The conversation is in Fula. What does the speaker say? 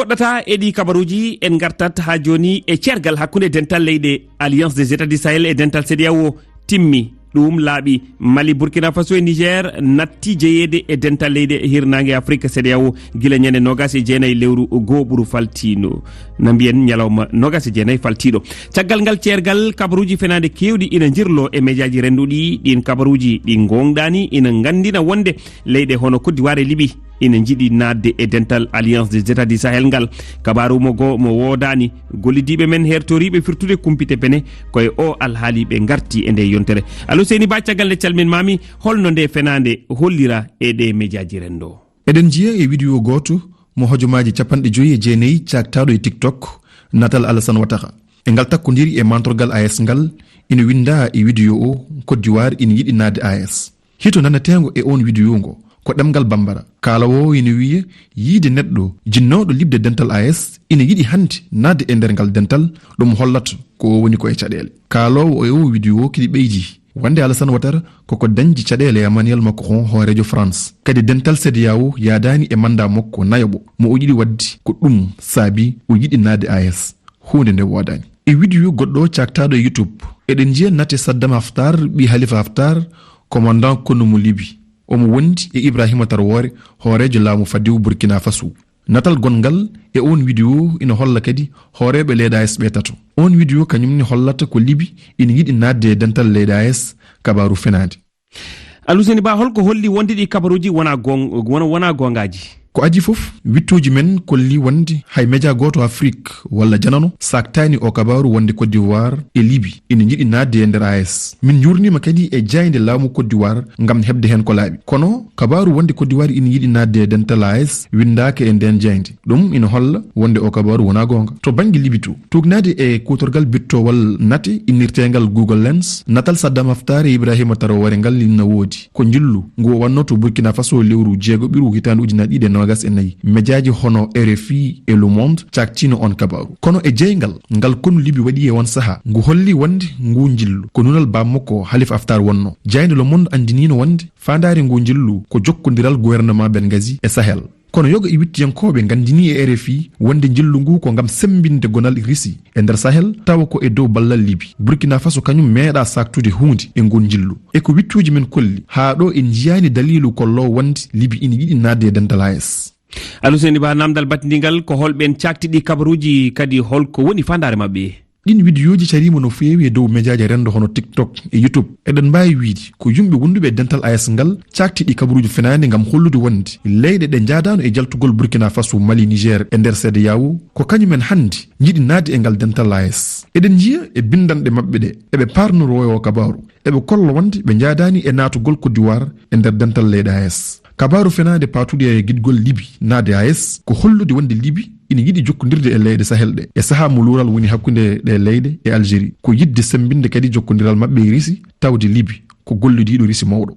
goɗɗata e ɗi kabaruji en gartat ha joni e cergal hakkunde dental leyɗe alliance des états du sahel e dental CEDEAO timmi ɗum laaɓi Mali, Burkina Faso e Niger natti jeyede e dental leyɗe hirnangue Afrique CEDEAO guila ñande 29 lewru goɓuru faltino na mbiyen ñalawma 29 faltiɗo. caggal ngal cergal kabaruji fenade kewɗi ina jirlo e médiaji renduɗi ɗin kabaruji ɗi gonɗani ina gandina wonde leyɗe hono Côte d'Ivoire e Libye ina jiiɗi nadde e dental alliance des états du sahel ngal. kabaru mo wodani gollidiɓe men hertoriɓe firtude kumpite pene koye o alhaali ɓe garti e nde yontere. Allo Seyni Ba, caggal nde calminmami, holno nde fenade hollira e ɗe médiaji rendo? eɗen jiya e vidéo goto mo hojomaji 59 cagtaɗo e TikTok natal Alassane Ouattara e ngal takkodiri e mantorgal AS ngal ina winda e vidéo o Côte d'Ivoire ina yiɗi nadde AS. hito nanatego e on vidéo ngo ko ɗemgal bambara. kalawo ina wiya yiide neɗɗo jinnoɗo libde dental AS ina yiɗi hande nadde e nder ngal dental, ɗum hollata ko o woni ko e caɗele. kalowo e o vidéo kidi ɓeydi wande Alassane Ouattara koko dañji caɗele Emmanuel Macron hoorejo France. kadi dental CEDEAO yadani e manda makko nayoɓo mo o yiɗi wadde ko ɗum saabi o yiɗi nadde AS, hunde nde wodani. e vidéo goɗɗo cagtaɗo e YouTube eɗen jiya nate Saddam Haftar ɓi Khalifa Haftar commandant konumu Libye omo wondi e Ibrahima Traoré hoorejo laamu fadiw Burkina Faso. natal gongal e on vidéo ina holla kadi hooreɓe leyɗe AS ɓe tato. on vidéo kañumni hollata ko Libye ina yiɗi nadde e dental leyɗe AS. kabaru fenade. Allo Seyni Ba, holko holli wonde ɗi kabaruji wona gongaji? ko aji fof wittoji men kolli wonde hay média goto Afrique walla janano saktani o kabaru wonde Côte d'Ivoire e Libye ina jiiɗi nadde e nder AS. min jurnima kadi e jayde laamu Côte d'Ivoire gam hebde hen ko laaɓi, kono kabaru wonde Côte d'Ivoire ina yiɗi nadde e dental AS windaka e nden jayde. ɗum ina holla wonde o kabaru wona gonga. to banggue Libye to tugnade e kutorgal bittowal nate innirtegal Google Lens, natal Saddam Haftar e Ibrahima Traoré ngal ina woodi ko jillu ngu wanno to Burkina Faso lewru jeego ɓiru hitande ujunnaje ɗiɗi e nogas e nayyi. médiaji hono RFI et Le Monde cagtino on kabaru, kono e jeygal ngal konu Libye waɗi e won saaha ngu holli wonde ngu jillu ko nunal bammakko Khalifa Haftar wonno. jayde Le Monde andinino wonde fandare ngu jillu ko jokkodiral gouvernement Benghazi e Sahel. kono yoga e wittiyankoɓe gandini e RFI wonde jillu ngu ko gam sembinde gonal Russie e nder Sahel tawa ko e dow ballal Libye. Burkina Faso kañum meeɗa saktude hunde e ngun jillu. e ko wittuji men kolli ha ɗo en jiyani dalilu kollo wonde Libye ina yiɗi nadde e dental AS. Allo Seyni Ba, namdal batidingal ko holɓen cagtiɗi kabaruji kadi holko woni fandare mabɓe? ɗin vidéoji carima no feewi e dow médiaji rendo hono TikTok e YouTube. eɗen mbawi wiide ko yumɓe wonduɓe dental AS ngal cagtiɗi kabaruji fenade gam hollude wonde leyɗe ɗe jadano e jaltugol Burkina Faso, Mali, Niger e nder CEDEAO ko kañumen hande jiiɗi nadde e ngal dental AS. eɗen jiya e bindanɗe mabɓe ɗe eɓe parnoro o kabaru eɓe kolla wonde ɓe jadani e natugol Côte d'Ivoire e nder dental leyɗe AS. kabaru fenade patude e guidgol Libye nadde AS ko hollude wonde Libye ina yiɗi jokkodirde e leyɗe Sahel ɗe e saaha mo luural woni hakkude ɗe leyɗe e Algérie, ko yidde sembinde kadi jokkodiral mabɓe e Russie tawde Libye ko gollidiɗo Russie mawɗo.